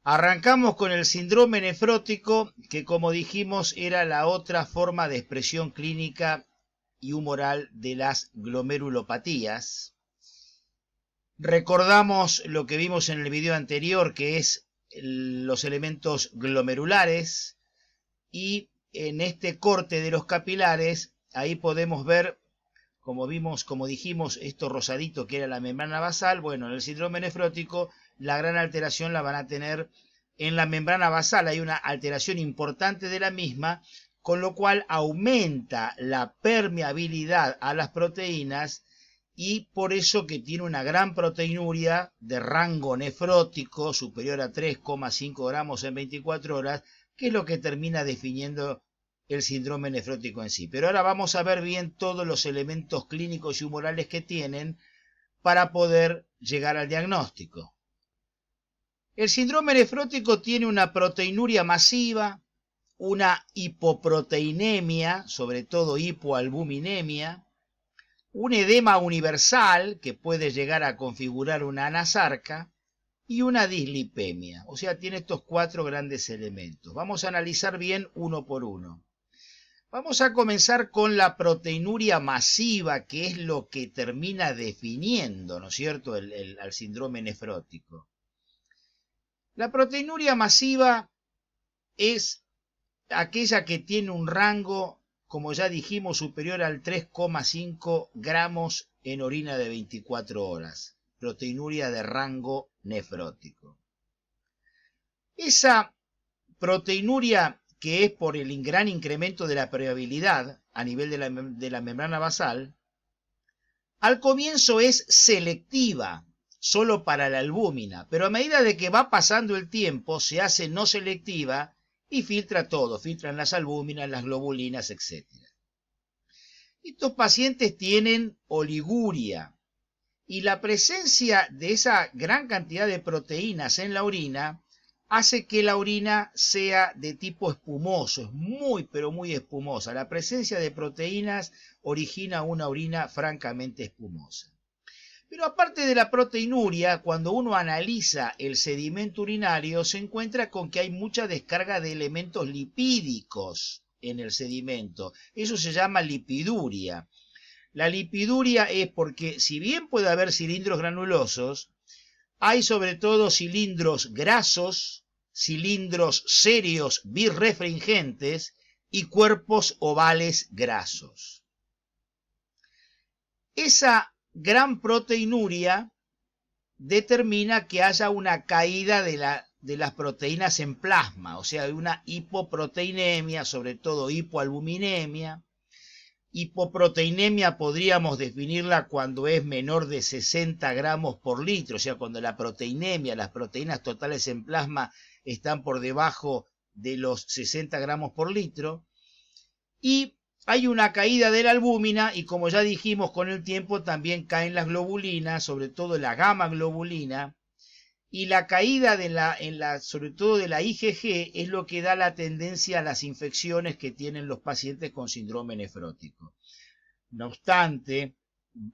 Arrancamos con el síndrome nefrótico, que como dijimos era la otra forma de expresión clínica y humoral de las glomerulopatías. Recordamos lo que vimos en el video anterior, que es los elementos glomerulares, y en este corte de los capilares, ahí podemos ver, como dijimos, esto rosadito que era la membrana basal. Bueno, en el síndrome nefrótico la gran alteración la van a tener en la membrana basal. Hay una alteración importante de la misma, con lo cual aumenta la permeabilidad a las proteínas y por eso que tiene una gran proteinuria de rango nefrótico superior a 3,5 gramos en 24 horas, que es lo que termina definiendo el síndrome nefrótico en sí. Pero ahora vamos a ver bien todos los elementos clínicos y humorales que tienen para poder llegar al diagnóstico. El síndrome nefrótico tiene una proteinuria masiva, una hipoproteinemia, sobre todo hipoalbuminemia, un edema universal que puede llegar a configurar una anasarca y una dislipemia. O sea, tiene estos cuatro grandes elementos. Vamos a analizar bien uno por uno. Vamos a comenzar con la proteinuria masiva, que es lo que termina definiendo, ¿no es cierto?, al síndrome nefrótico. La proteinuria masiva es aquella que tiene un rango, como ya dijimos, superior al 3,5 gramos en orina de 24 horas. Proteinuria de rango nefrótico. Esa proteinuria, que es por el gran incremento de la permeabilidad a nivel de la membrana basal, al comienzo es selectiva, solo para la albúmina, pero a medida de que va pasando el tiempo se hace no selectiva y filtra todo, filtran las albúminas, las globulinas, etc. Estos pacientes tienen oliguria y la presencia de esa gran cantidad de proteínas en la orina hace que la orina sea de tipo espumoso, es muy pero muy espumosa. La presencia de proteínas origina una orina francamente espumosa. Pero aparte de la proteinuria, cuando uno analiza el sedimento urinario, se encuentra con que hay mucha descarga de elementos lipídicos en el sedimento. Eso se llama lipiduria. La lipiduria es porque, si bien puede haber cilindros granulosos, hay sobre todo cilindros grasos, cilindros serios birrefringentes y cuerpos ovales grasos. Esa gran proteinuria determina que haya una caída de las proteínas en plasma, o sea, una hipoproteinemia, sobre todo hipoalbuminemia. Hipoproteinemia podríamos definirla cuando es menor de 60 gramos por litro, o sea, cuando la proteinemia, las proteínas totales en plasma están por debajo de los 60 gramos por litro. Y hay una caída de la albúmina y, como ya dijimos, con el tiempo también caen las globulinas, sobre todo la gamma globulina, y la caída sobre todo de la IgG es lo que da la tendencia a las infecciones que tienen los pacientes con síndrome nefrótico. No obstante,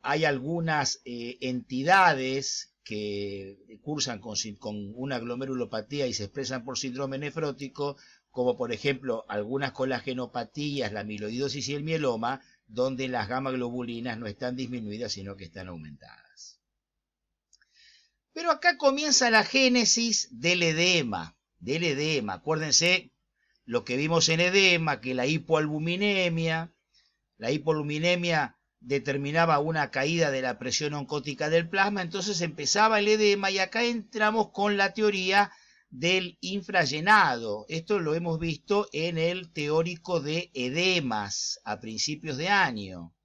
hay algunas entidades que cursan con una glomerulopatía y se expresan por síndrome nefrótico, como por ejemplo algunas colagenopatías, la amiloidosis y el mieloma, donde las gamma globulinas no están disminuidas, sino que están aumentadas. Pero acá comienza la génesis del edema. Acuérdense lo que vimos en edema, que la hipoalbuminemia determinaba una caída de la presión oncótica del plasma, entonces empezaba el edema y acá entramos con la teoría del infrallenado. Esto lo hemos visto en el teórico de edemas a principios de año.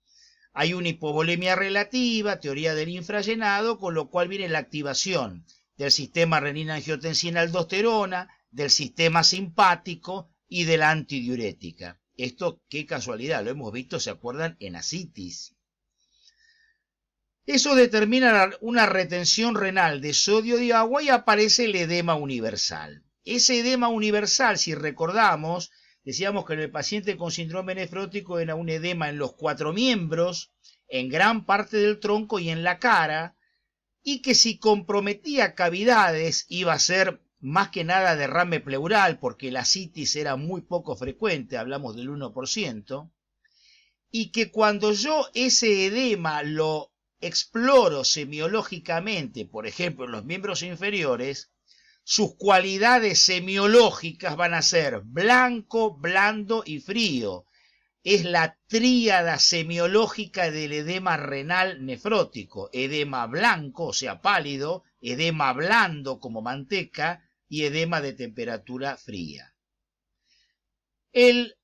Hay una hipovolemia relativa, teoría del infrallenado, con lo cual viene la activación del sistema renina-angiotensina-aldosterona, del sistema simpático y de la antidiurética. Esto, qué casualidad, lo hemos visto, ¿se acuerdan? En ascitis. Eso determina una retención renal de sodio y agua y aparece el edema universal. Ese edema universal, si recordamos, decíamos que en el paciente con síndrome nefrótico era un edema en los 4 miembros, en gran parte del tronco y en la cara, y que si comprometía cavidades iba a ser más que nada derrame pleural, porque la ascitis era muy poco frecuente, hablamos del 1%, y que cuando yo ese edema lo exploro semiológicamente, por ejemplo en los miembros inferiores, sus cualidades semiológicas van a ser blanco, blando y frío. Es la tríada semiológica del edema renal nefrótico. Edema blanco, o sea, pálido, edema blando como manteca y edema de temperatura fría. El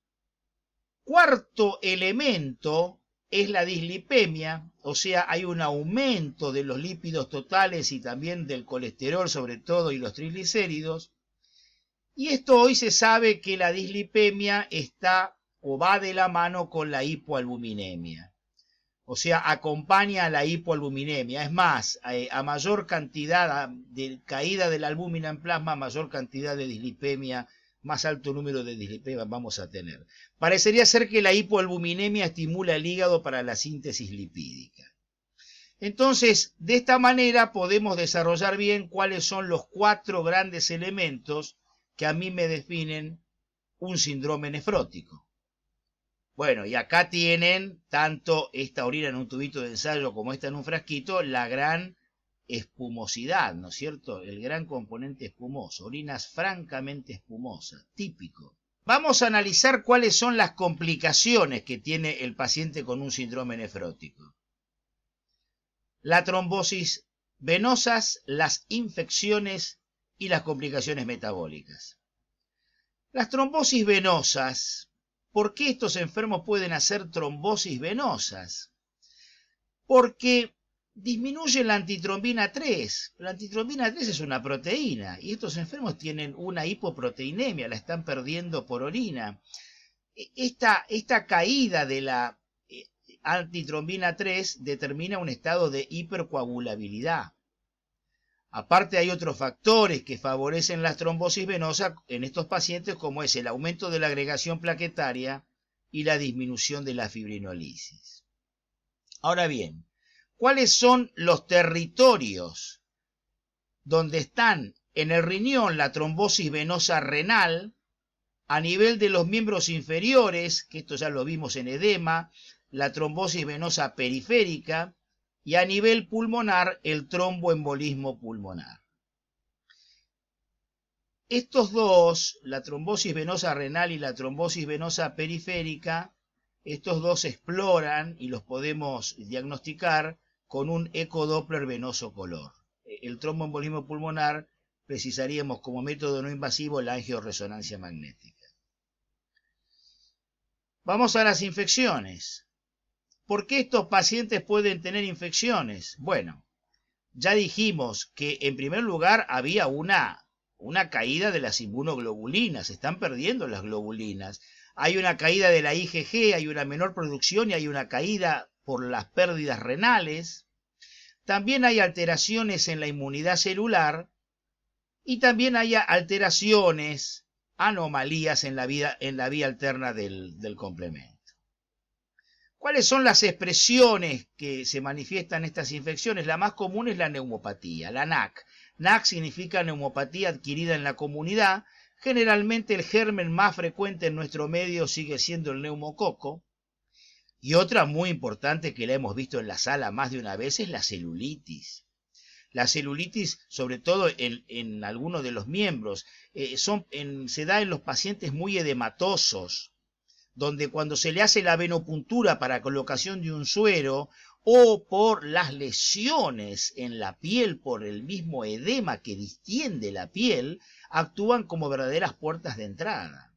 cuarto elemento es la dislipemia, o sea, hay un aumento de los lípidos totales y también del colesterol sobre todo y los triglicéridos. Y esto hoy se sabe que la dislipemia está o va de la mano con la hipoalbuminemia. O sea, acompaña a la hipoalbuminemia. Es más, a mayor cantidad de caída de la albúmina en plasma, mayor cantidad de dislipemia, más alto número de dislipemia vamos a tener. Parecería ser que la hipoalbuminemia estimula el hígado para la síntesis lipídica. Entonces, de esta manera podemos desarrollar bien cuáles son los 4 grandes elementos que a mí me definen un síndrome nefrótico. Bueno, y acá tienen tanto esta orina en un tubito de ensayo como esta en un frasquito, la gran espumosidad, ¿no es cierto? El gran componente espumoso, orinas francamente espumosas, típico. Vamos a analizar cuáles son las complicaciones que tiene el paciente con un síndrome nefrótico. La trombosis venosas, las infecciones y las complicaciones metabólicas. Las trombosis venosas, ¿por qué estos enfermos pueden hacer trombosis venosas? Porque disminuye la antitrombina 3. La antitrombina 3 es una proteína y estos enfermos tienen una hipoproteinemia, la están perdiendo por orina. Esta caída de la antitrombina 3 determina un estado de hipercoagulabilidad. Aparte hay otros factores que favorecen las trombosis venosas en estos pacientes, como es el aumento de la agregación plaquetaria y la disminución de la fibrinolisis. Ahora bien, ¿cuáles son los territorios donde están en el riñón la trombosis venosa renal a nivel de los miembros inferiores, que esto ya lo vimos en edema, la trombosis venosa periférica, y a nivel pulmonar el tromboembolismo pulmonar? Estos dos, la trombosis venosa renal y la trombosis venosa periférica, estos dos se exploran y los podemos diagnosticar con un ecodoppler venoso color. El tromboembolismo pulmonar precisaríamos como método no invasivo la angioresonancia magnética. Vamos a las infecciones. ¿Por qué estos pacientes pueden tener infecciones? Bueno, ya dijimos que en primer lugar había una caída de las inmunoglobulinas, se están perdiendo las globulinas. Hay una caída de la IgG, hay una menor producción y hay una caída por las pérdidas renales. También hay alteraciones en la inmunidad celular y también hay alteraciones, anomalías en la vía alterna del complemento. ¿Cuáles son las expresiones que se manifiestan estas infecciones? La más común es la neumopatía, la NAC. NAC significa neumopatía adquirida en la comunidad. Generalmente el germen más frecuente en nuestro medio sigue siendo el neumococo. Y otra muy importante que la hemos visto en la sala más de una vez es la celulitis. La celulitis, sobre todo en algunos de los miembros, se da en los pacientes muy edematosos, donde cuando se le hace la venopuntura para colocación de un suero o por las lesiones en la piel por el mismo edema que distiende la piel, actúan como verdaderas puertas de entrada.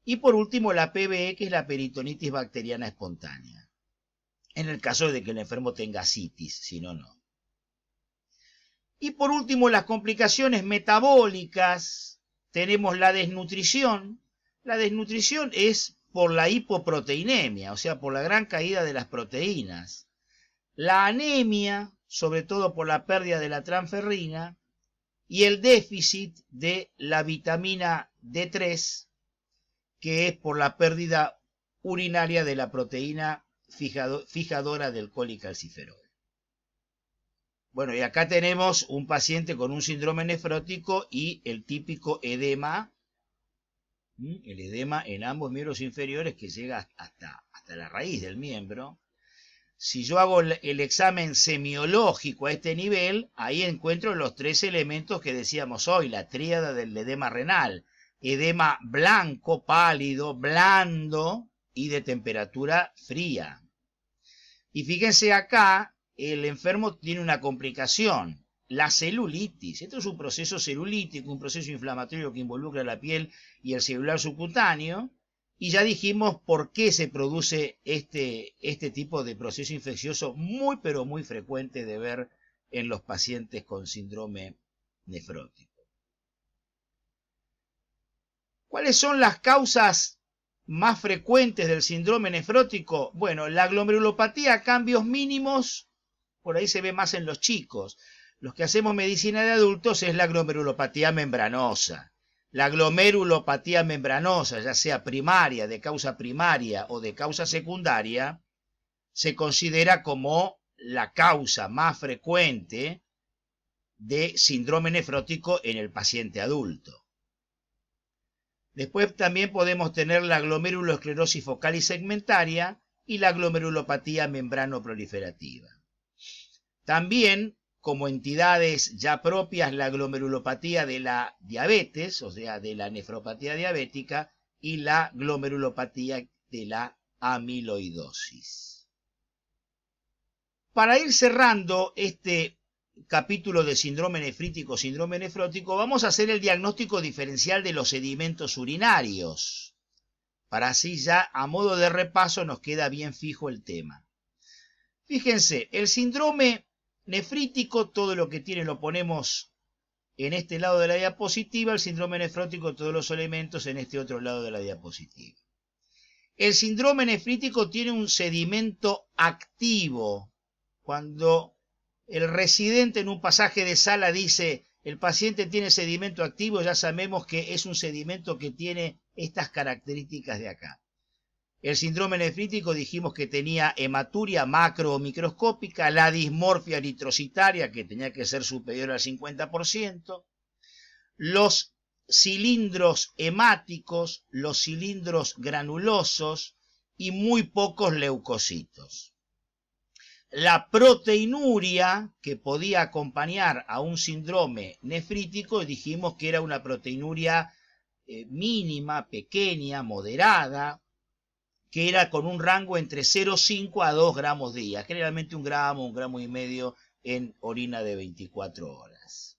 Y por último la PBE, que es la peritonitis bacteriana espontánea, en el caso de que el enfermo tenga ascitis, si no, no. Y por último las complicaciones metabólicas, tenemos la desnutrición. La desnutrición es por la hipoproteinemia, o sea, por la gran caída de las proteínas. La anemia, sobre todo por la pérdida de la transferrina, y el déficit de la vitamina D3, que es por la pérdida urinaria de la proteína fijadora del colicalciferol. Bueno, y acá tenemos un paciente con un síndrome nefrótico y el típico edema, el edema en ambos miembros inferiores que llega hasta la raíz del miembro. Si yo hago el examen semiológico a este nivel, ahí encuentro los tres elementos que decíamos hoy, la tríada del edema renal. Edema blanco, pálido, blando y de temperatura fría. Y fíjense acá, el enfermo tiene una complicación, la celulitis. Esto es un proceso celulítico, un proceso inflamatorio que involucra la piel y el celular subcutáneo. Y ya dijimos por qué se produce este tipo de proceso infeccioso muy pero muy frecuente de ver en los pacientes con síndrome nefrótico. ¿Cuáles son las causas más frecuentes del síndrome nefrótico? Bueno, la glomerulopatía, cambios mínimos, por ahí se ve más en los chicos. Los que hacemos medicina de adultos es la glomerulopatía membranosa. La glomerulopatía membranosa, ya sea primaria, de causa primaria o de causa secundaria, se considera como la causa más frecuente de síndrome nefrótico en el paciente adulto. Después también podemos tener la glomerulosclerosis focal y segmentaria y la glomerulopatía membranoproliferativa. También, como entidades ya propias, la glomerulopatía de la diabetes, o sea, de la nefropatía diabética, y la glomerulopatía de la amiloidosis. Para ir cerrando este capítulo de síndrome nefrótico, vamos a hacer el diagnóstico diferencial de los sedimentos urinarios. Para así ya, a modo de repaso, nos queda bien fijo el tema. Fíjense, el síndrome nefrítico, todo lo que tiene lo ponemos en este lado de la diapositiva, el síndrome nefrótico, todos los elementos en este otro lado de la diapositiva. El síndrome nefrítico tiene un sedimento activo. Cuando el residente en un pasaje de sala dice el paciente tiene sedimento activo, ya sabemos que es un sedimento que tiene estas características de acá. El síndrome nefrítico dijimos que tenía hematuria macro o microscópica, la dismorfia eritrocitaria que tenía que ser superior al 50%, los cilindros hemáticos, los cilindros granulosos y muy pocos leucocitos. La proteinuria que podía acompañar a un síndrome nefrítico, dijimos que era una proteinuria mínima, pequeña, moderada, que era con un rango entre 0,5 a 2 gramos día, generalmente 1 gramo y medio en orina de 24 horas.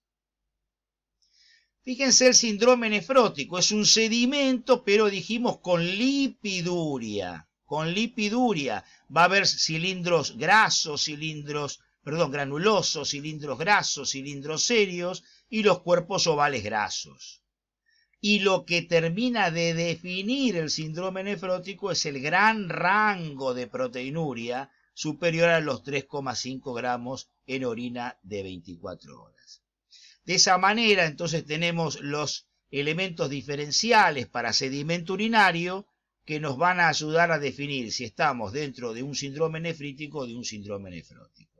Fíjense el síndrome nefrótico, es un sedimento, pero dijimos con lipiduria. Con lipiduria va a haber cilindros grasos, granulosos, cilindros grasos, cilindros serios y los cuerpos ovales grasos. Y lo que termina de definir el síndrome nefrótico es el gran rango de proteinuria superior a los 3,5 gramos en orina de 24 horas. De esa manera, entonces, tenemos los elementos diferenciales para sedimento urinario que nos van a ayudar a definir si estamos dentro de un síndrome nefrítico o de un síndrome nefrótico.